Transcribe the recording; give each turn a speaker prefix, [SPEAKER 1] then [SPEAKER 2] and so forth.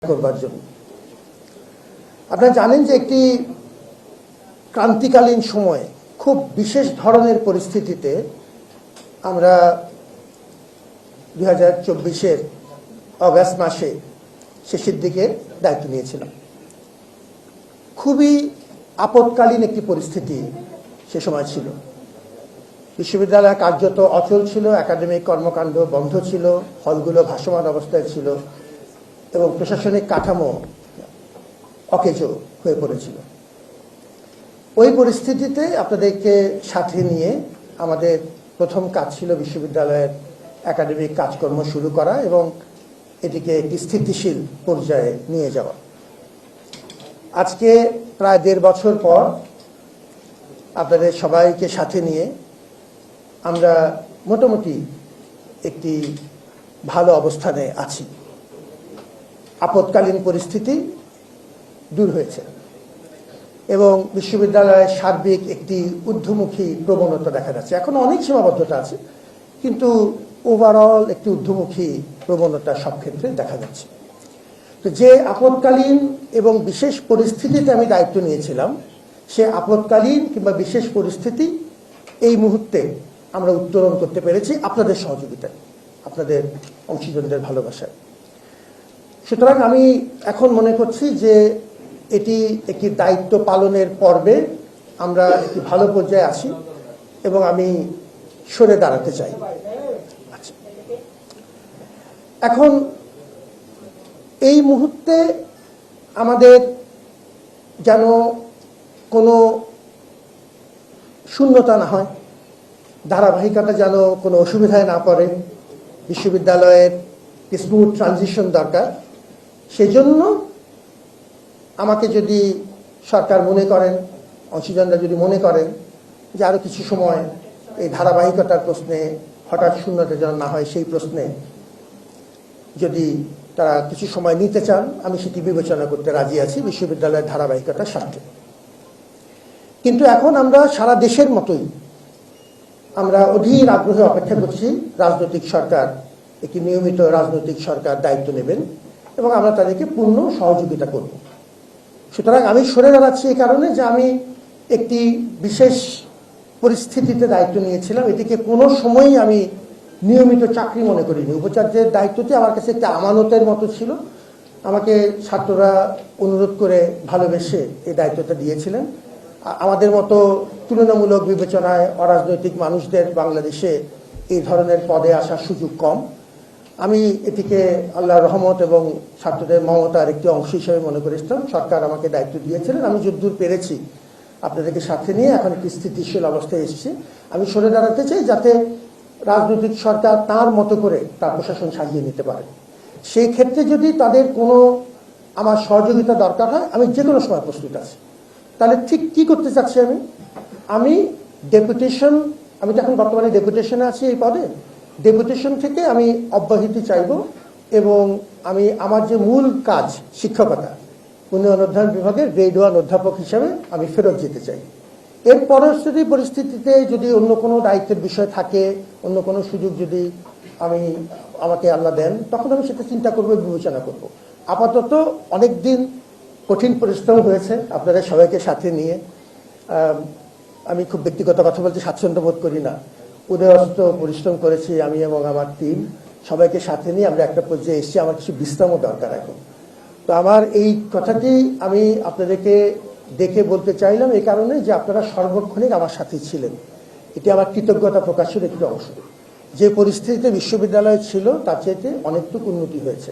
[SPEAKER 1] করবার জন্য। আপনারা জানেন যে একটি ক্রান্তিকালীন সময়ে খুব বিশেষ ধরনের পরিস্থিতিতে আমরা 2024-এর অগাস্ট মাসে শেষের দিকে দায়িত্ব নিয়েছিলাম। খুবই আপৎকালীন একটি পরিস্থিতি সে সময় ছিল। বিশ্ববিদ্যালয় কার্যত অচল ছিল, একাডেমিক কর্মকাণ্ড বন্ধ ছিল, হলগুলো ভাসমান অবস্থায় ছিল এবং প্রশাসনিক কাঠামো অকেজো হয়ে পড়েছিল। ওই পরিস্থিতিতে আপনাদেরকে সাথে নিয়ে আমাদের প্রথম কাজ ছিল বিশ্ববিদ্যালয়ের একাডেমিক কাজকর্ম শুরু করা এবং এটিকে একটি স্থিতিশীল পর্যায়ে নিয়ে যাওয়া। আজকে প্রায় 1.5 বছর পর আপনাদের সবাইকে সাথে নিয়ে আমরা মোটামুটি একটি ভালো অবস্থানে আছি। আপৎকালীন পরিস্থিতি দূর হয়েছে এবং বিশ্ববিদ্যালয়ের সার্বিক একটি ঊর্ধ্বমুখী প্রবণতা দেখা যাচ্ছে। এখন অনেক সীমাবদ্ধতা আছে, কিন্তু ওভারঅল একটি ঊর্ধ্বমুখী প্রবণতা সব ক্ষেত্রে দেখা যাচ্ছে। তো যে আপৎকালীন এবং বিশেষ পরিস্থিতিতে আমি দায়িত্ব নিয়েছিলাম, সে আপৎকালীন কিংবা বিশেষ পরিস্থিতি এই মুহূর্তে আমরা উত্তরণ করতে পেরেছি আপনাদের সহযোগিতায়, আপনাদের অংশীজনদের ভালোবাসায়। সুতরাং আমি এখন মনে করছি যে এটি একটি দায়িত্ব পালনের পর্বে আমরা একটি ভালো পর্যায়ে আছি এবং আমি সরে দাঁড়াতে চাই। আচ্ছা, এখন এই মুহূর্তে আমাদের যেন কোনো শূন্যতা না হয়, ধারাবাহিকতা যেন কোনো অসুবিধায় না পড়ে, বিশ্ববিদ্যালয়ের স্মুথ ট্রানজিশন দরকার। সেজন্য আমাকে যদি সরকার মনে করেন, অংশীজনরা যদি মনে করেন যে আরও কিছু সময় এই ধারাবাহিকতার প্রশ্নে হঠাৎ শূন্যতা যেন না হয়, সেই প্রশ্নে যদি তারা কিছু সময় নিতে চান, আমি সেটি বিবেচনা করতে রাজি আছি বিশ্ববিদ্যালয়ের ধারাবাহিকতার স্বার্থে। কিন্তু এখন আমরা সারা দেশের মতোই আমরা অধীর আগ্রহে অপেক্ষা করছি রাজনৈতিক সরকার, একটি নিয়মিত রাজনৈতিক সরকার দায়িত্ব নেবেন এবং আমরা তাদেরকে পূর্ণ সহযোগিতা করব। সুতরাং আমি সরে দাঁড়াচ্ছি এই কারণে যে আমি একটি বিশেষ পরিস্থিতিতে দায়িত্ব নিয়েছিলাম। এটিকে কোনো সময়ই আমি নিয়মিত চাকরি মনে করিনি। উপাচার্যের দায়িত্বটি আমার কাছে একটা আমানতের মতো ছিল। আমাকে ছাত্ররা অনুরোধ করে ভালোবেসে এই দায়িত্বটা দিয়েছিলেন। আমাদের মতো তুলনামূলক বিবেচনায় অরাজনৈতিক মানুষদের বাংলাদেশে এই ধরনের পদে আসার সুযোগ কম। আমি এটিকে আল্লাহর রহমত এবং ছাত্রদের মমতার একটি অংশ হিসেবে মনে করেছিলাম। সরকার আমাকে দায়িত্ব দিয়েছিলেন, আমি যতদূর পেরেছি আপনাদেরকে সাথে নিয়ে এখন একটি স্থিতিশীল অবস্থায় এসেছি। আমি সরে দাঁড়াতে চাই যাতে রাজনৈতিক সরকার তার মতো করে তার প্রশাসন সাজিয়ে নিতে পারে। সেই ক্ষেত্রে যদি তাদের কোনো আমার সহযোগিতা দরকার হয়, আমি যে কোনো সময় প্রস্তুত আছি। তাহলে ঠিক কী করতে চাচ্ছি আমি ডেপুটেশন, আমি তো এখন বর্তমানে ডেপুটেশনে আছি এই পদে, ডেপুটেশন থেকে আমি অব্যাহতি চাইব এবং আমি আমার যে মূল কাজ শিক্ষকতা, উন্নয়ন অধ্যয়ন বিভাগের গ্রেড 1 অধ্যাপক হিসাবে আমি ফেরত যেতে চাই। এর পরবর্তী পরিস্থিতিতে যদি অন্য কোনো দায়িত্বের বিষয় থাকে, অন্য কোনো সুযোগ যদি আমাকে আল্লাহ দেন, তখন আমি সেটা চিন্তা করব, বিবেচনা করব। আপাতত অনেক দিন কঠিন পরিশ্রম হয়েছে আপনাদের সবাইকে সাথে নিয়ে। আমি খুব ব্যক্তিগত কথা বলতে স্বাচ্ছন্দ্য বোধ করি না। উদয়স্ত পরিশ্রম করেছি আমি এবং আমার টিম, সবাইকে সাথে নিয়ে আমরা একটা পর্যায়ে এসেছি। আমার কিছু বিশ্রামও দরকার এখন। তো আমার এই কথাটি আমি আপনাদেরকে ডেকে বলতে চাইলাম এই কারণে যে আপনারা সর্বক্ষণিক আমার সাথে ছিলেন। এটি আমার কৃতজ্ঞতা প্রকাশের একটি অংশ। যে পরিস্থিতিতে বিশ্ববিদ্যালয় ছিল তার চাইতে অনেকটুকু উন্নতি হয়েছে।